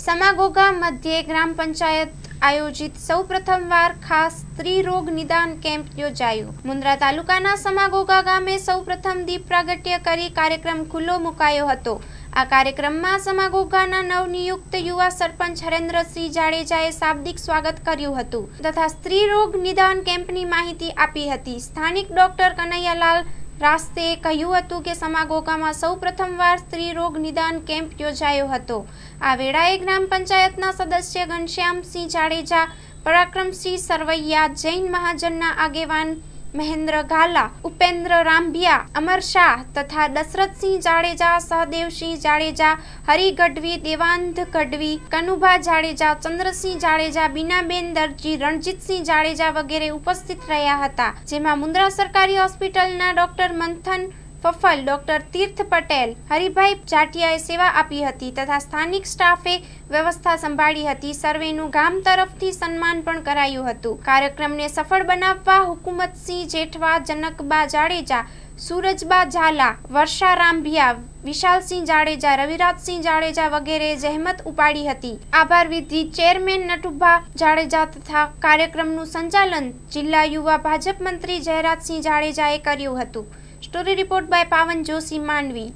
समागोगा मध्य ग्राम पंचायत आयोजित सौ प्रथमवार खास स्त्री रोग निदान केम्प योजायो। मुंद्रा तालुकाना समागोगा गामे सौ प्रथम दीप प्रागट्य करी कार्यक्रम खुल्लो मुकायो हतो। आ कार्यक्रममां समागोगाना नवनियुक्त युवा सरपंच हरेन्द्रसिंह जाडेजाए शाब्दिक स्वागत कर्युं हतुं तथा स्त्री रोग निदान केम्पनी माहिती आपी हती। स्थानिक डॉक्टर कन्हैयालाल रास्ते કહ્યું હતું કે સમાગોગામાં સૌ પ્રથમવાર સ્ત્રી રોગ નિદાન કેમ્પ યોજાયો હતો। આ વેળાએ ગ્રામ પંચાયતના સદસ્ય ઘનશ્યામસિંહ જાડેજા, પરાક્રમસિંહ સરવૈયા, જૈન મહાજનના આગેવાન મહેન્દ્ર ગાલા, ઉપેન્દ્ર રામભિયા, અમર શાહ તથા દશરથસિંહ જાડેજા, સહદેવસિંહ જાડેજા, હરિ ગઢવી, દેવાંધ ગઢવી, કનુભા જાડેજા, ચંદ્રસિંહ જાડેજા, બીનાબેન દરજી, રણજીતસિંહ જાડેજા વગેરે ઉપસ્થિત રહ્યા હતા। જેમાં મુંદ્રા સરકારી હોસ્પિટલના ડોક્ટર મંથન ફફલ, ડોક્ટર તીર્થ પટેલ, હરિભાઈ જાટિયાએ સેવા આપી હતી તથા સ્થાનિક સ્ટાફે વ્યવસ્થા સંભાળી હતી। સર્વેનું ગામ તરફથી સન્માન પણ કરાયું હતું। કાર્યક્રમને સફળ બનાવવા હુકુમતસિંહ જેઠવા, જનકબા જાડેજા, सूरजबा झाला, वर्षा रामभिया, विशालसिंह जाडेजा, रविराजसिंह जाडेजा वगैरे जहमत उपाड़ी हती। आभार विधि चेरमेन नटुभा जाडेजा तथा कार्यक्रमનું સંચાલન જિલ્લા યુવા ભાજપ મંત્રી જયરાજસિંહ જાડેજાએ કર્યું હતું। સ્ટોરી રિપોર્ટ બાય પાવન જોશી, માંડવી।